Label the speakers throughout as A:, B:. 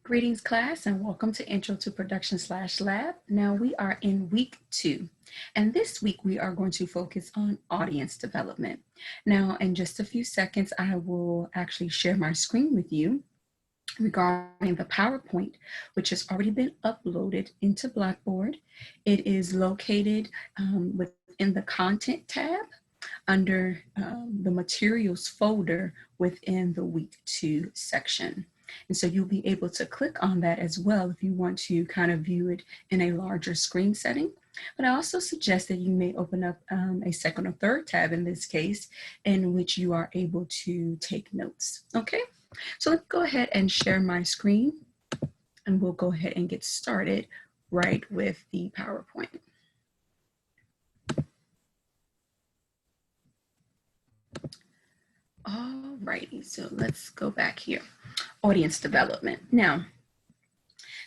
A: Greetings, class, and welcome to Intro to Production/Lab. Now we are in week 2, and this week we are going to focus on audience development. Now, in just a few seconds, I will actually share my screen with you regarding the PowerPoint, which has already been uploaded into Blackboard. It is located within the Content tab under the Materials folder within the Week 2 section. And so you'll be able to click on that as well if you want to kind of view it in a larger screen setting. But I also suggest that you may open up a second or third tab in this case, in which you are able to take notes. Okay, so let's go ahead and share my screen, and we'll go ahead and get started right with the PowerPoint. Alrighty, so let's go back here. Audience development. Now,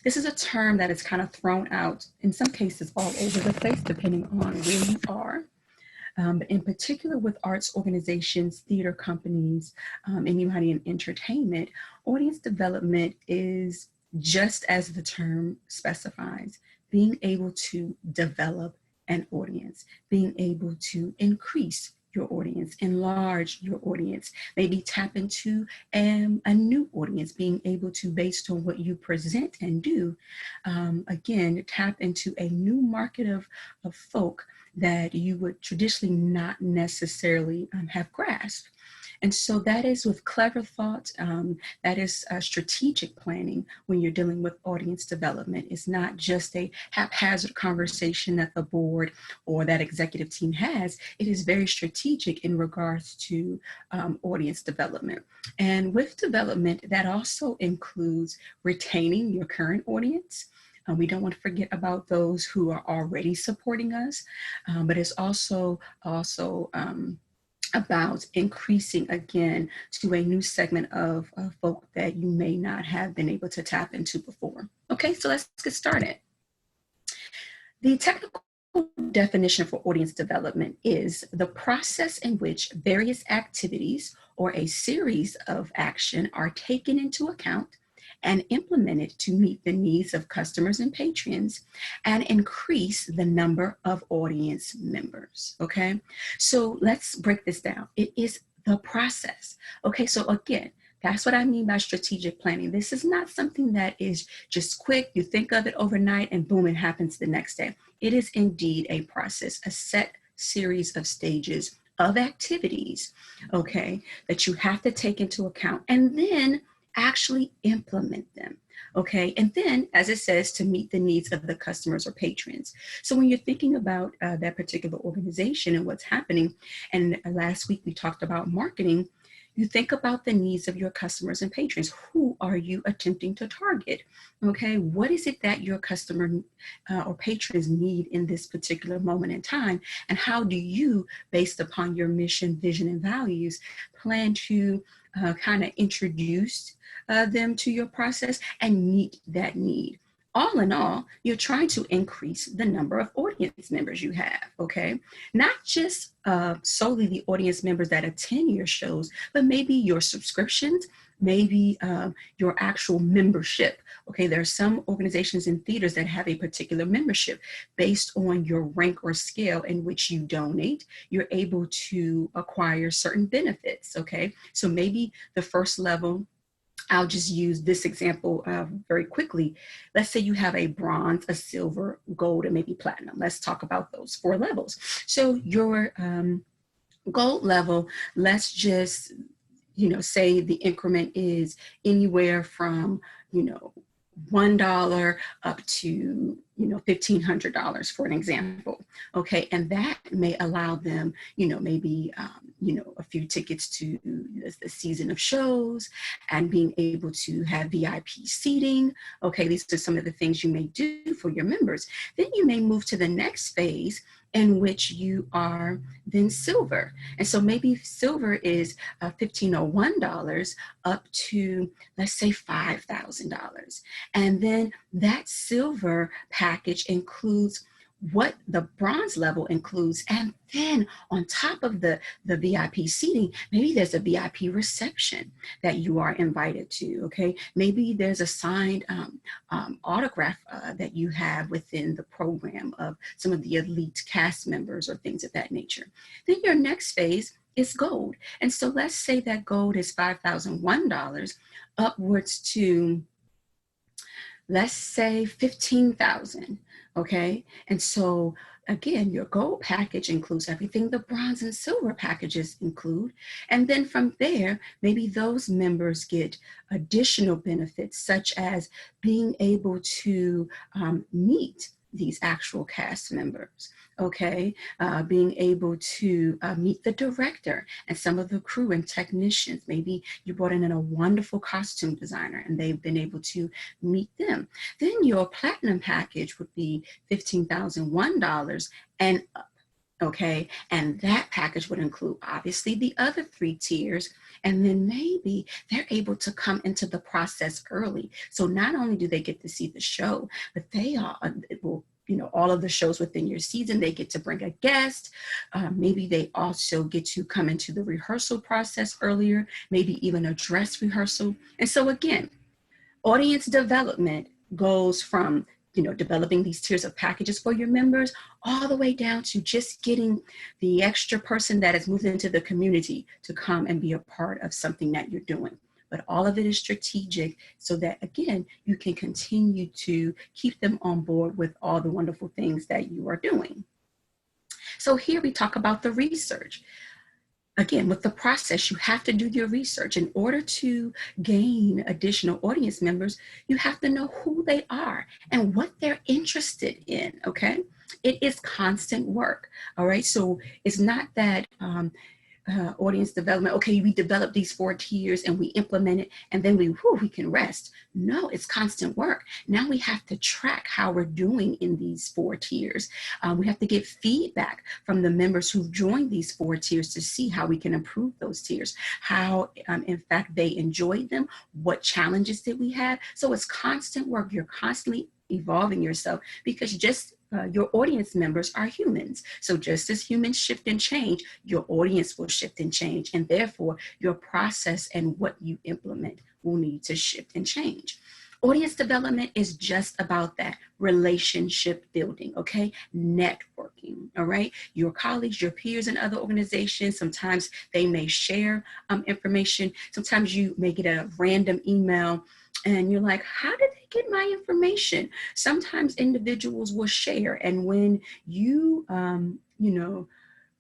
A: this is a term that is kind of thrown out, in some cases all over the place, depending on where you are. But in particular with arts organizations, theater companies, anybody in entertainment, audience development is, just as the term specifies, being able to develop an audience, being able to increase your audience, enlarge your audience, maybe tap into a new audience, being able to, based on what you present and do, again, tap into a new market of folk that you would traditionally not necessarily have grasped. And so that is with clever thought, that is strategic planning when you're dealing with audience development. It's not just a haphazard conversation that the board or that executive team has. It is very strategic in regards to audience development. And with development, that also includes retaining your current audience. We don't want to forget about those who are already supporting us, but it's also about increasing again to a new segment of folk that you may not have been able to tap into before. Okay, so let's get started. The technical definition for audience development is the process in which various activities or a series of action are taken into account and implemented to meet the needs of customers and patrons and increase the number of audience members, okay? So let's break this down. It is the process, okay? So again, that's what I mean by strategic planning. This is not something that is just quick, you think of it overnight and boom, it happens the next day. It is indeed a process, a set series of stages of activities, okay, that you have to take into account and then actually implement them, okay? And then, as it says, to meet the needs of the customers or patrons. So when you're thinking about that particular organization and what's happening, and last week we talked about marketing, you think about the needs of your customers and patrons. Who are you attempting to target? Okay, what is it that your customer or patrons need in this particular moment in time? And how do you, based upon your mission, vision, and values, plan to kind of introduce them to your process and meet that need? All in all, you're trying to increase the number of audience members you have, okay? Not just solely the audience members that attend your shows, but maybe your subscriptions, maybe your actual membership, okay? There are some organizations and theaters that have a particular membership based on your rank or scale in which you donate. You're able to acquire certain benefits, okay? So maybe the first level, I'll just use this example very quickly. Let's say you have a bronze, a silver, gold, and maybe platinum. Let's talk about those 4 levels. So your gold level, let's just, say the increment is anywhere from, $1 up to, $1,500 for an example, okay? And that may allow them, maybe, a few tickets to the season of shows and being able to have VIP seating, okay? These are some of the things you may do for your members. Then you may move to the next phase in which you are then silver. And so maybe silver is $1,501 up to, let's say, $5,000. And then that silver package includes what the bronze level includes. And then on top of the VIP seating, maybe there's a VIP reception that you are invited to, okay? Maybe there's a signed autograph that you have within the program of some of the elite cast members or things of that nature. Then your next phase is gold. And so let's say that gold is $5,001 upwards to, let's say, 15,000, okay? And so again, your gold package includes everything the bronze and silver packages include. And then from there, maybe those members get additional benefits, such as being able to meet these actual cast members, okay? Being able to meet the director and some of the crew and technicians. Maybe you brought in a wonderful costume designer and they've been able to meet them. Then your platinum package would be $15,001 and up. Okay, and that package would include obviously the other 3 tiers, and then maybe they're able to come into the process early. So not only do they get to see the show, but they will, you know, all of the shows within your season, they get to bring a guest. Maybe they also get to come into the rehearsal process earlier, maybe even a dress rehearsal. And so again, audience development goes from, you know, developing these tiers of packages for your members, all the way down to just getting the extra person that has moved into the community to come and be a part of something that you're doing. But all of it is strategic so that, again, you can continue to keep them on board with all the wonderful things that you are doing. So here we talk about the research. Again, with the process, you have to do your research. In order to gain additional audience members, you have to know who they are and what they're interested in, okay? It is constant work, all right? So it's not that audience development, okay, we develop these 4 tiers and we implement it and then we can rest. No, it's constant work. Now we have to track how we're doing in these 4 tiers. We have to get feedback from the members who've joined these 4 tiers to see how we can improve those tiers, how in fact they enjoyed them, what challenges did we have. So it's constant work. You're constantly evolving yourself because just your audience members are humans. So just as humans shift and change, your audience will shift and change. And therefore, your process and what you implement will need to shift and change. Audience development is just about that relationship building, okay? Networking, all right? Your colleagues, your peers in other organizations, sometimes they may share information. Sometimes you may get a random email and you're like, how did they get my information? Sometimes individuals will share. And when you,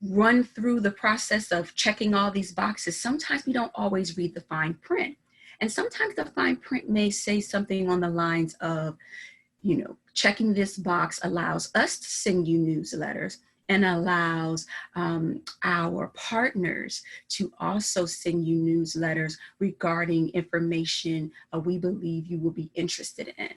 A: run through the process of checking all these boxes, sometimes we don't always read the fine print. And sometimes the fine print may say something on the lines of, checking this box allows us to send you newsletters and allows our partners to also send you newsletters regarding information we believe you will be interested in.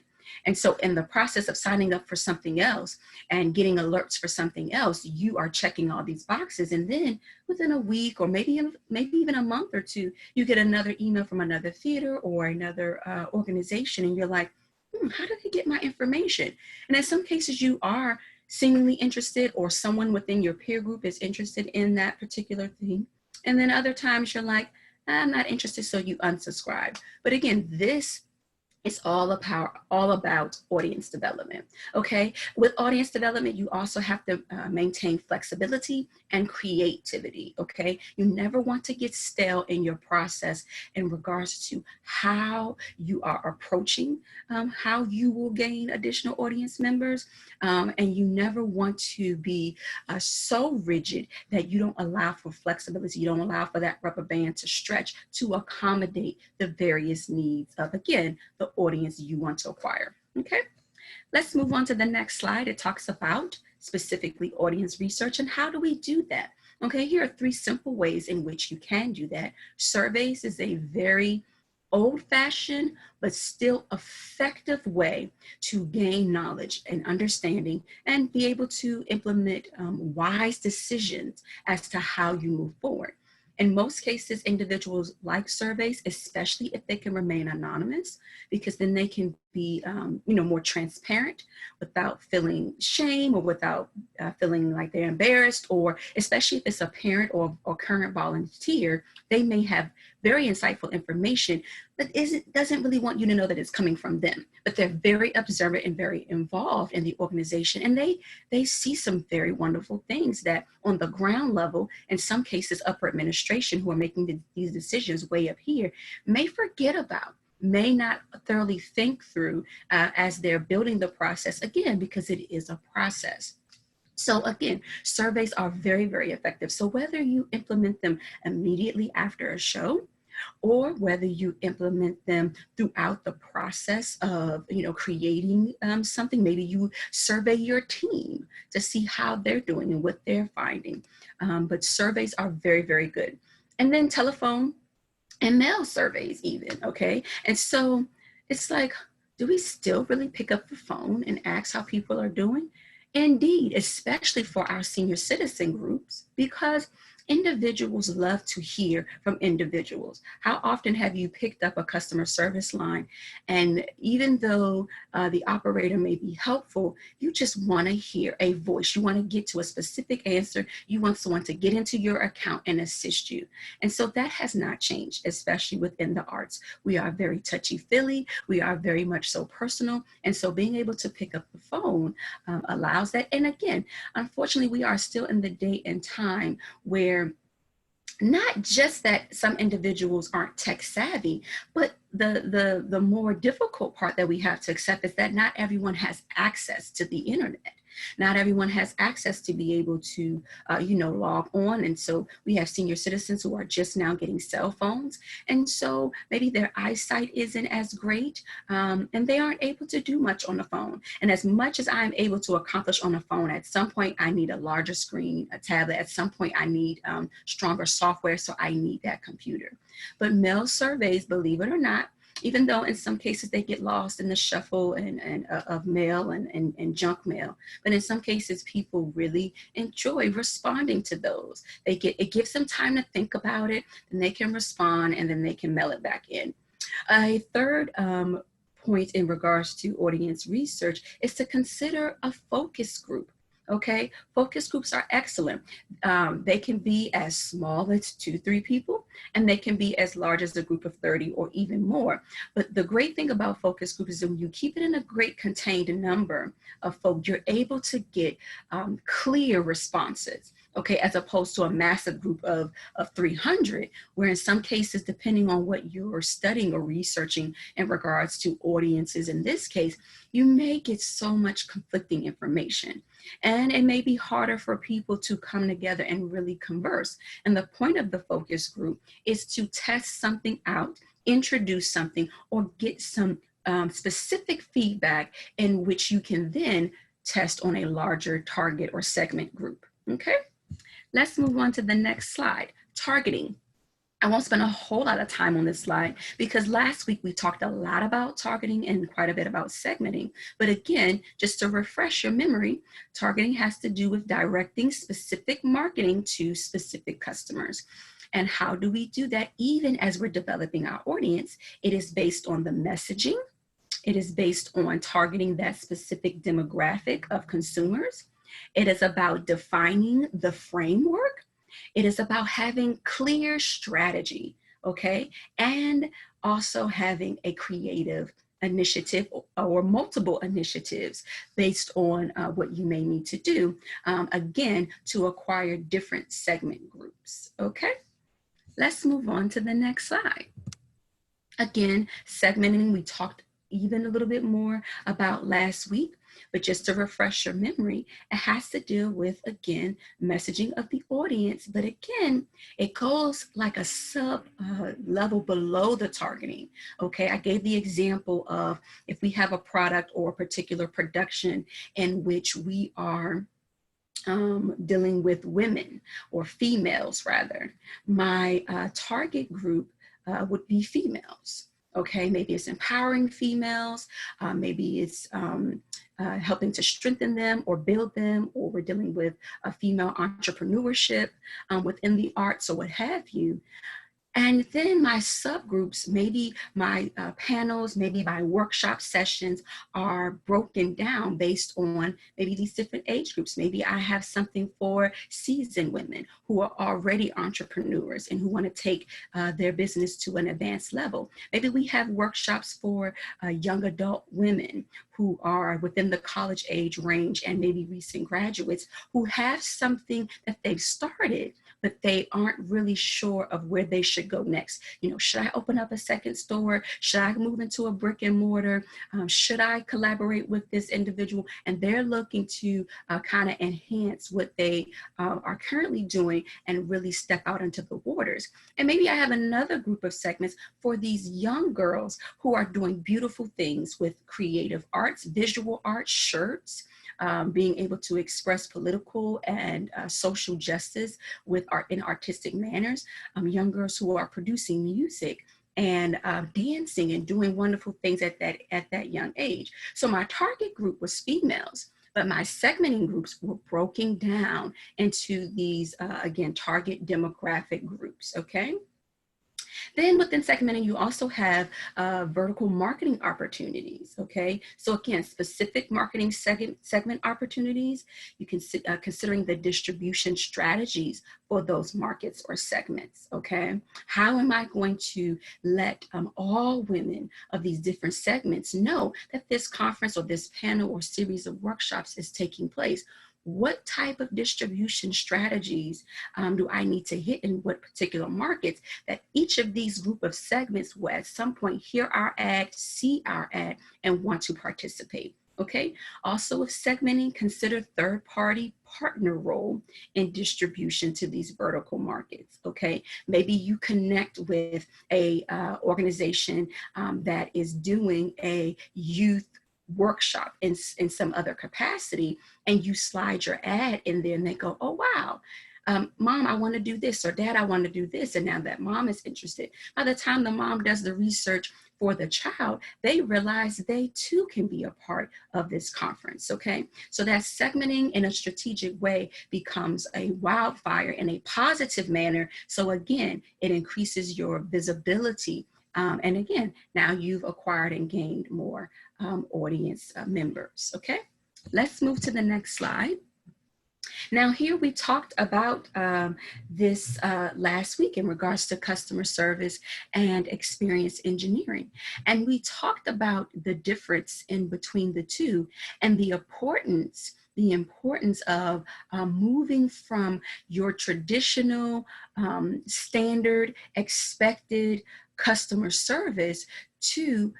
A: And so in the process of signing up for something else and getting alerts for something else, you are checking all these boxes. And then within a week or maybe even a month or two, you get another email from another theater or another organization. And you're like, how did they get my information? And in some cases you are seemingly interested, or someone within your peer group is interested in that particular thing. And then other times you're like, I'm not interested, so you unsubscribe. But again, this is all about audience development, okay? With audience development, you also have to maintain flexibility and creativity, okay? You never want to get stale in your process in regards to how you are approaching how you will gain additional audience members. And you never want to be so rigid that you don't allow for flexibility. You don't allow for that rubber band to stretch to accommodate the various needs of, again, the audience you want to acquire. Okay, let's move on to the next slide. It talks about specifically audience research and how do we do that. Okay, here are 3 simple ways in which you can do that. Surveys is a very old-fashioned but still effective way to gain knowledge and understanding and be able to implement wise decisions as to how you move forward. In most cases, individuals like surveys, especially if they can remain anonymous, because then they can be, more transparent without feeling shame or without feeling like they're embarrassed, or especially if it's a parent or current volunteer, they may have very insightful information, but doesn't really want you to know that it's coming from them. But they're very observant and very involved in the organization, and they see some very wonderful things that on the ground level, in some cases, upper administration who are making these decisions way up here may forget about, may not thoroughly think through as they're building the process, again, because it is a process. So again, surveys are very, very effective. So whether you implement them immediately after a show, or whether you implement them throughout the process of, creating something, maybe you survey your team to see how they're doing and what they're finding. But surveys are very, very good. And then telephone and mail surveys even, okay? And so it's like, do we still really pick up the phone and ask how people are doing? Indeed, especially for our senior citizen groups, because individuals love to hear from individuals. How often have you picked up a customer service line, and even though the operator may be helpful, you just want to hear a voice. You want to get to a specific answer. You want someone to get into your account and assist you. And so that has not changed, especially within the arts. We are very touchy-feely. We are very much so personal. And so being able to pick up the phone allows that. And again, unfortunately, we are still in the day and time where not just that some individuals aren't tech savvy, but the more difficult part that we have to accept is that not everyone has access to the internet. Not everyone has access to be able to, log on. And so we have senior citizens who are just now getting cell phones. And so maybe their eyesight isn't as great, and they aren't able to do much on the phone. And as much as I'm able to accomplish on the phone, at some point I need a larger screen, a tablet. At some point I need stronger software, so I need that computer. But mail surveys, believe it or not, even though in some cases they get lost in the shuffle of mail and junk mail, but in some cases people really enjoy responding to those. It gives them time to think about it, and they can respond, and then they can mail it back in. A third point in regards to audience research is to consider a focus group. Okay, focus groups are excellent. They can be as small as 2-3 people, and they can be as large as a group of 30 or even more. But the great thing about focus groups is when you keep it in a great contained number of folks, you're able to get clear responses. Okay, as opposed to a massive group of 300, where in some cases, depending on what you're studying or researching in regards to audiences, in this case, you may get so much conflicting information. And it may be harder for people to come together and really converse. And the point of the focus group is to test something out, introduce something, or get some specific feedback in which you can then test on a larger target or segment group. Okay? Let's move on to the next slide, targeting. I won't spend a whole lot of time on this slide because last week we talked a lot about targeting and quite a bit about segmenting. But again, just to refresh your memory, targeting has to do with directing specific marketing to specific customers. And how do we do that? Even as we're developing our audience, it is based on the messaging. It is based on targeting that specific demographic of consumers. It is about defining the framework. It is about having clear strategy, okay? And also having a creative initiative or multiple initiatives based on what you may need to do, again, to acquire different segment groups, okay? Let's move on to the next slide. Again, segmenting, we talked even a little bit more about last week. But just to refresh your memory, it has to deal with, again, messaging of the audience. But again, it goes like a sub level below the targeting. Okay, I gave the example of if we have a product or a particular production in which we are dealing with women or females rather, my target group would be females. Okay, maybe it's empowering females, maybe it's helping to strengthen them or build them, or we're dealing with a female entrepreneurship within the arts or what have you. And then my subgroups, maybe my panels, maybe my workshop sessions are broken down based on maybe these different age groups. Maybe I have something for seasoned women who are already entrepreneurs and who want to take their business to an advanced level. Maybe we have workshops for young adult women who are within the college age range and maybe recent graduates who have something that they've started, but they aren't really sure of where they should go next. You know, should I open up a second store? Should I move into a brick and mortar? Should I collaborate with this individual? And they're looking to kind of enhance what they are currently doing and really step out into the waters. And maybe I have another group of segments for these young girls who are doing beautiful things with creative arts, visual arts, shirts, being able to express political and social justice with art in artistic manners, young girls who are producing music and dancing and doing wonderful things at that young age. So my target group was females, but my segmenting groups were broken down into these, again, target demographic groups, okay? Then within segmenting, you also have vertical marketing opportunities, okay? So again, specific marketing segment opportunities, you can considering the distribution strategies for those markets or segments, okay? How am I going to let all women of these different segments know that this conference or this panel or series of workshops is taking place? What type of distribution strategies do I need to hit in what particular markets that each of these group of segments will at some point hear our ad, see our ad, and want to participate? Okay. Also, with segmenting, consider third-party partner role in distribution to these vertical markets. Okay. Maybe you connect with a organization that is doing a youth workshop in some other capacity, and you slide your ad in there and they go, oh, wow. Mom, I want to do this, or Dad, I want to do this. And now that mom is interested. By the time the mom does the research for the child, they realize they too can be a part of this conference, okay? So that segmenting in a strategic way becomes a wildfire in a positive manner. So again, it increases your visibility. And again, now you've acquired and gained more audience members, okay? Let's move to the next slide. Now here we talked about this last week in regards to customer service and experience engineering. And we talked about the difference in between the two and the importance of moving from your traditional standard expected customer service to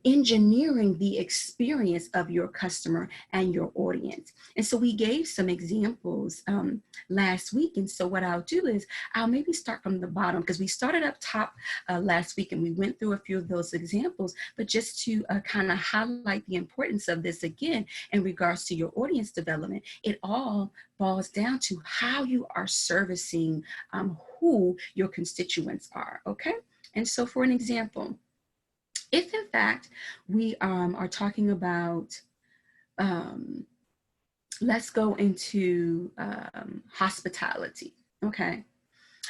A: engineering the experience of your customer and your audience. And so we gave some examples last week. And so what I'll do is I'll maybe start from the bottom, because we started up top last week and we went through a few of those examples, but just to kind of highlight the importance of this again in regards to your audience development, it all boils down to how you are servicing who your constituents are, okay? And so for an example, if in fact we are talking about, let's go into hospitality, okay?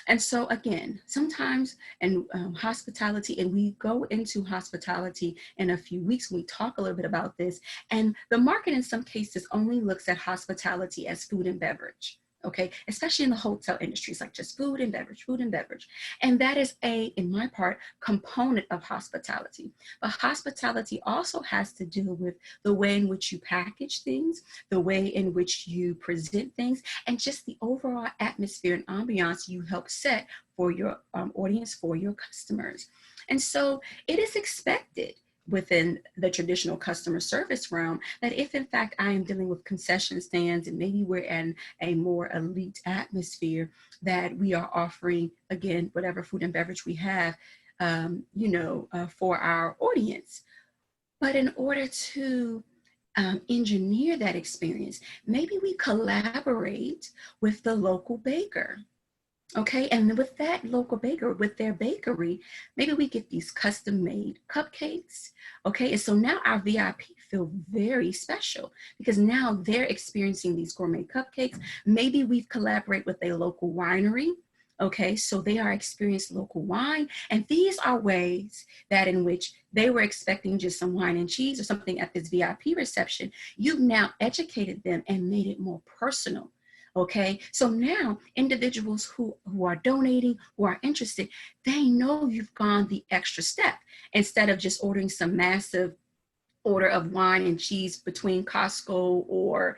A: And so again, sometimes in hospitality, and we go into hospitality in a few weeks, we talk a little bit about this, and the market in some cases only looks at hospitality as food and beverage. Okay, especially in the hotel industries, like just food and beverage. And that is in my part, component of hospitality. But hospitality also has to do with the way in which you package things, the way in which you present things, and just the overall atmosphere and ambiance you help set for your audience, for your customers. And so it is expected within the traditional customer service realm that if in fact I am dealing with concession stands and maybe we're in a more elite atmosphere, that we are offering, again, whatever food and beverage we have, for our audience. But in order to engineer that experience, maybe we collaborate with the local baker. Okay, and with that local baker, with their bakery, maybe we get these custom made cupcakes. Okay, and so now our VIP feel very special because now they're experiencing these gourmet cupcakes. Maybe we've collaborated with a local winery. Okay, so they are experiencing local wine, and these are ways that in which they were expecting just some wine and cheese or something at this VIP reception. You've now educated them and made it more personal. Okay, so now individuals who are donating, who are interested, they know you've gone the extra step instead of just ordering some massive order of wine and cheese between Costco or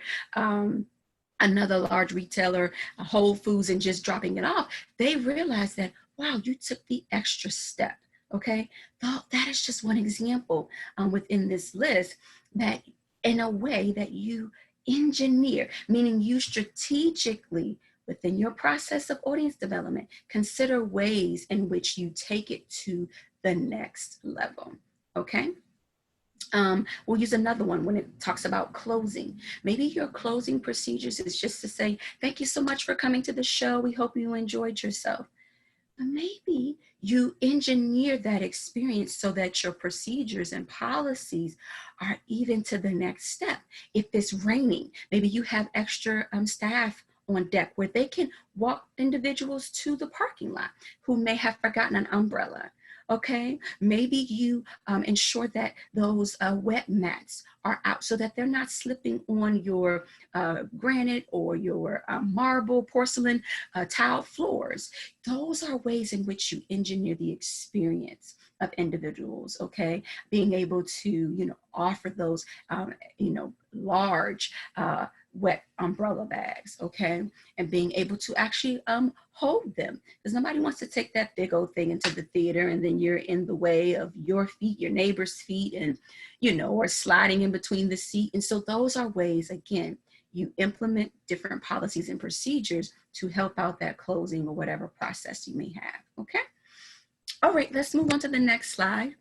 A: another large retailer, Whole Foods, and just dropping it off. They realize that, wow, you took the extra step. Okay, that is just one example within this list that in a way that you engineer, meaning you strategically within your process of audience development, consider ways in which you take it to the next level. Okay. We'll use another one when it talks about closing. Maybe your closing procedures is just to say, thank you so much for coming to the show. We hope you enjoyed yourself. But maybe you engineer that experience so that your procedures and policies are even to the next step. If it's raining, maybe you have extra staff on deck where they can walk individuals to the parking lot who may have forgotten an umbrella. Okay, maybe you ensure that those wet mats are out so that they're not slipping on your granite or your marble, porcelain, tile floors. Those are ways in which you engineer the experience of individuals. Okay, being able to, offer those, large wet umbrella bags, okay, and being able to actually hold them, because nobody wants to take that big old thing into the theater and then you're in the way of your feet, your neighbor's feet, and or sliding in between the seat. And so those are ways, again, you implement different policies and procedures to help out that closing or whatever process you may have. Okay, all right, let's move on to the next slide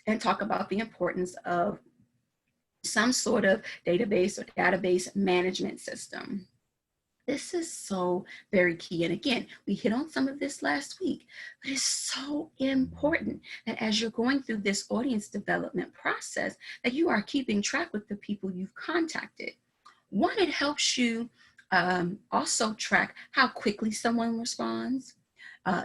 A: and talk about the importance of some sort of database or database management system. This is so very key. And again, we hit on some of this last week, but it's so important that as you're going through this audience development process, that you are keeping track with the people you've contacted. One, it helps you also track how quickly someone responds,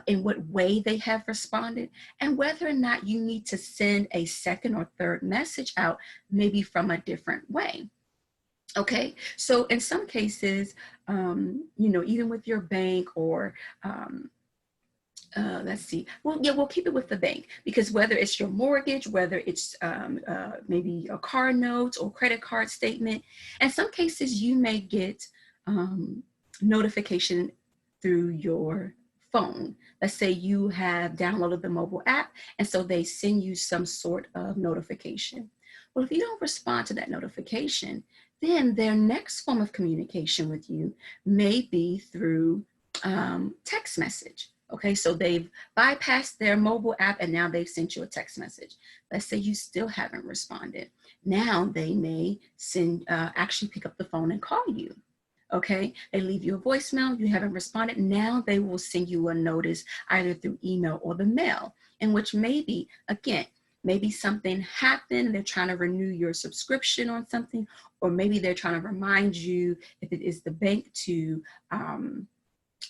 A: in what way they have responded, and whether or not you need to send a second or third message out, maybe from a different way. Okay, so in some cases, even with your bank or let's see. Well, yeah, we'll keep it with the bank because whether it's your mortgage, whether it's maybe a car note or credit card statement, in some cases you may get notification through your phone. Let's say you have downloaded the mobile app, and so they send you some sort of notification. Well, if you don't respond to that notification, then their next form of communication with you may be through text message. Okay, so they've bypassed their mobile app and now they've sent you a text message. Let's say you still haven't responded. Now they may actually pick up the phone and call you. Okay, they leave you a voicemail, you haven't responded. Now they will send you a notice either through email or the mail, in which maybe, again, maybe something happened, they're trying to renew your subscription on something, or maybe they're trying to remind you, if it is the bank, to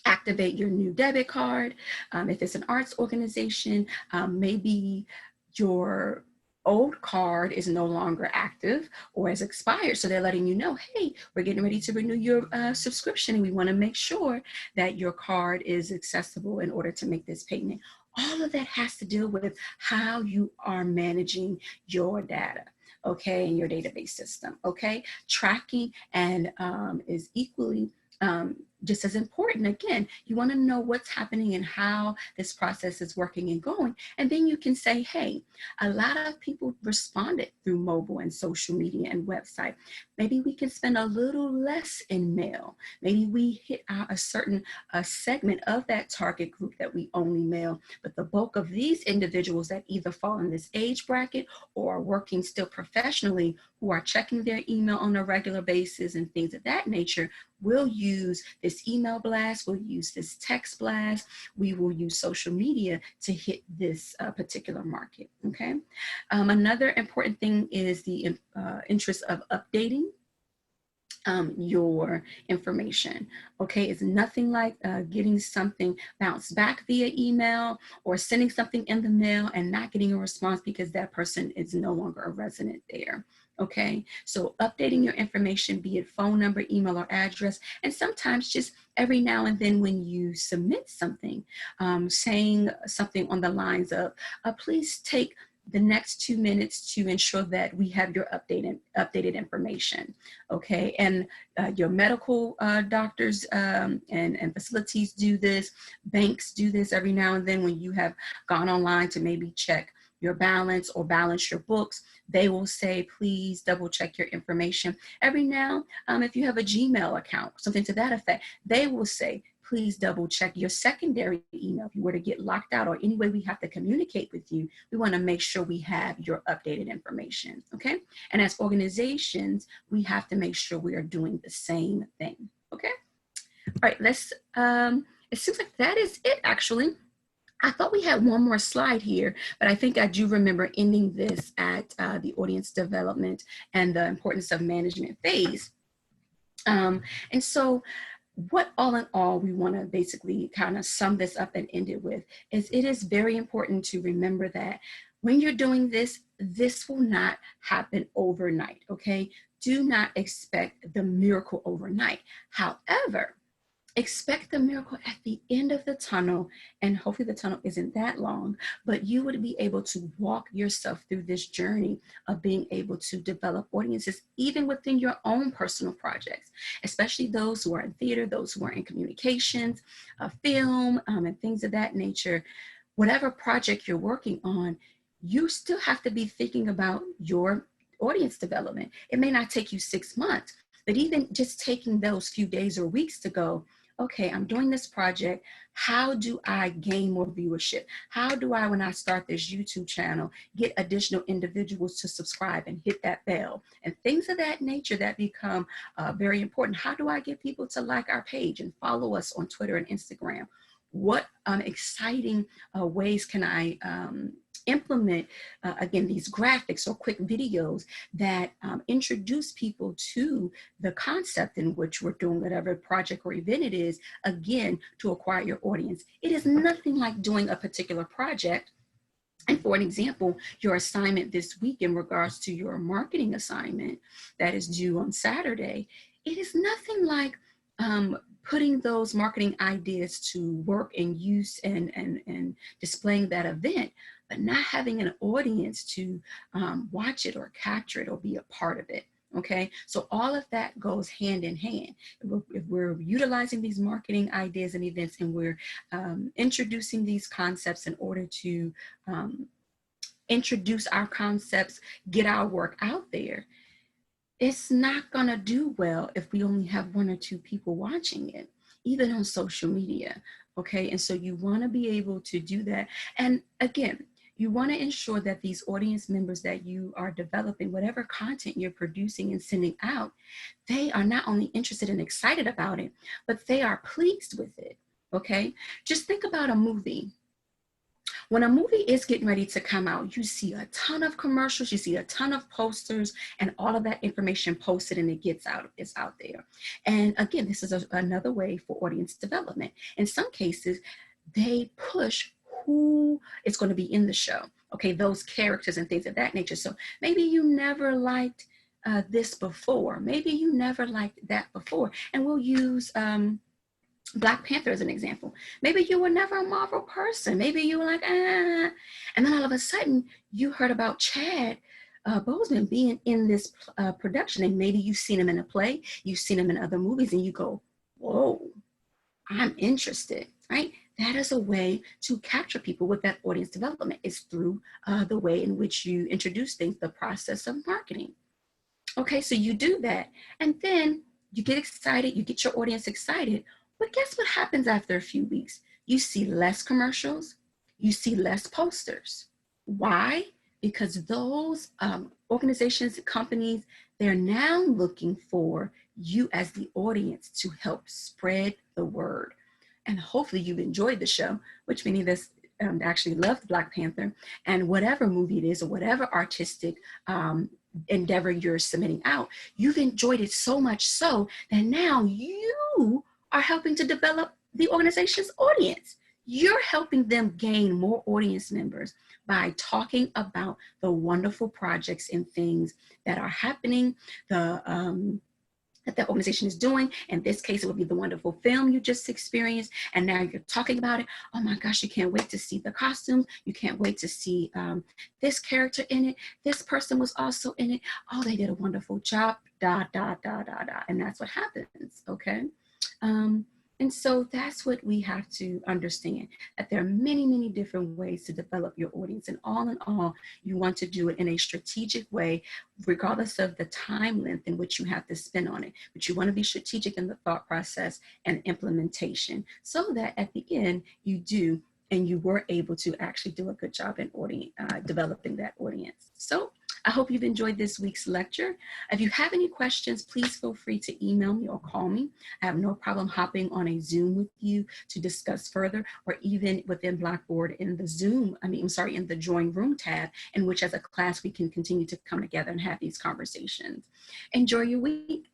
A: activate your new debit card. If it's an arts organization, maybe your old card is no longer active or has expired. So they're letting you know, hey, we're getting ready to renew your subscription and we want to make sure that your card is accessible in order to make this payment. All of that has to do with how you are managing your data, okay, in your database system, okay? Tracking and is equally just as important. Again, you want to know what's happening and how this process is working and going. And then you can say, hey, a lot of people responded through mobile and social media and website. Maybe we can spend a little less in mail. Maybe we hit a certain segment of that target group that we only mail. But the bulk of these individuals that either fall in this age bracket or are working still professionally, who are checking their email on a regular basis and things of that nature, will use this email blast, we'll use this text blast, we will use social media to hit this particular market, okay? Another important thing is the interest of updating your information, okay? It's nothing like getting something bounced back via email or sending something in the mail and not getting a response because that person is no longer a resident there, okay? So updating your information, be it phone number, email, or address, and sometimes just every now and then when you submit something, saying something on the lines of, please take the next 2 minutes to ensure that we have your updated information, okay? And your medical doctors and facilities do this, banks do this every now and then when you have gone online to maybe check your balance or balance your books, they will say, please double check your information. Every now, if you have a Gmail account, something to that effect, they will say, please double check your secondary email. If you were to get locked out or any way we have to communicate with you, we want to make sure we have your updated information, okay? And as organizations, we have to make sure we are doing the same thing, okay? All right, let's, it seems like that is it actually. I thought we had one more slide here, but I think I do remember ending this at the audience development and the importance of management phase. And so, what all in all we want to basically kind of sum this up and end it with is it is very important to remember that when you're doing this, this will not happen overnight, okay? Do not expect the miracle overnight. However, expect the miracle at the end of the tunnel, and hopefully the tunnel isn't that long, but you would be able to walk yourself through this journey of being able to develop audiences even within your own personal projects, especially those who are in theater, those who are in communications, film, and things of that nature. Whatever project you're working on, you still have to be thinking about your audience development. It may not take you 6 months, but even just taking those few days or weeks to go, okay, I'm doing this project. How do I gain more viewership? How do I, when I start this YouTube channel, get additional individuals to subscribe and hit that bell and things of that nature that become very important? How do I get people to like our page and follow us on Twitter and Instagram? What exciting ways can I implement, again, these graphics or quick videos that introduce people to the concept in which we're doing whatever project or event it is, again, to acquire your audience. It is nothing like doing a particular project. And for an example, your assignment this week in regards to your marketing assignment that is due on Saturday, it is nothing like putting those marketing ideas to work and use and displaying that event, but not having an audience to watch it or capture it or be a part of it. Okay, so all of that goes hand in hand. If we're utilizing these marketing ideas and events and we're introducing these concepts in order to introduce our concepts, get our work out there, it's not gonna do well if we only have 1 or 2 people watching it, even on social media, okay? And so you wanna be able to do that. And again, you wanna ensure that these audience members that you are developing, whatever content you're producing and sending out, they are not only interested and excited about it, but they are pleased with it, okay? Just think about a movie. When a movie is getting ready to come out, you see a ton of commercials, you see a ton of posters, and all of that information posted and it's out there. And again, this is another way for audience development. In some cases, they push who is going to be in the show, okay, those characters and things of that nature. So maybe you never liked this before, maybe you never liked that before, and we'll use Black Panther as an example. Maybe you were never a Marvel person. Maybe you were like, ah. And then all of a sudden you heard about Chad Boseman being in this production, and maybe you've seen him in a play, you've seen him in other movies, and you go, whoa, I'm interested, right? That is a way to capture people with that audience development. It's through the way in which you introduce things, the process of marketing. Okay, so you do that, and then you get excited, you get your audience excited. But guess what happens after a few weeks? You see less commercials, you see less posters. Why? Because those organizations, companies, they're now looking for you as the audience to help spread the word. And hopefully you've enjoyed the show, which many of us actually loved Black Panther, and whatever movie it is or whatever artistic endeavor you're submitting out, you've enjoyed it so much so that now you are helping to develop the organization's audience. You're helping them gain more audience members by talking about the wonderful projects and things that are happening, that the organization is doing. In this case, it would be the wonderful film you just experienced, and now you're talking about it. Oh my gosh, you can't wait to see the costumes. You can't wait to see this character in it. This person was also in it. Oh, they did a wonderful job, and that's what happens, okay? And so that's what we have to understand, that there are many, many different ways to develop your audience. And all in all, you want to do it in a strategic way, regardless of the time length in which you have to spend on it. But you want to be strategic in the thought process and implementation so that at the end you do, and you were able to actually do a good job in developing that audience. So I hope you've enjoyed this week's lecture. If you have any questions, please feel free to email me or call me. I have no problem hopping on a Zoom with you to discuss further, or even within Blackboard in the in the Join Room tab, in which as a class we can continue to come together and have these conversations. Enjoy your week.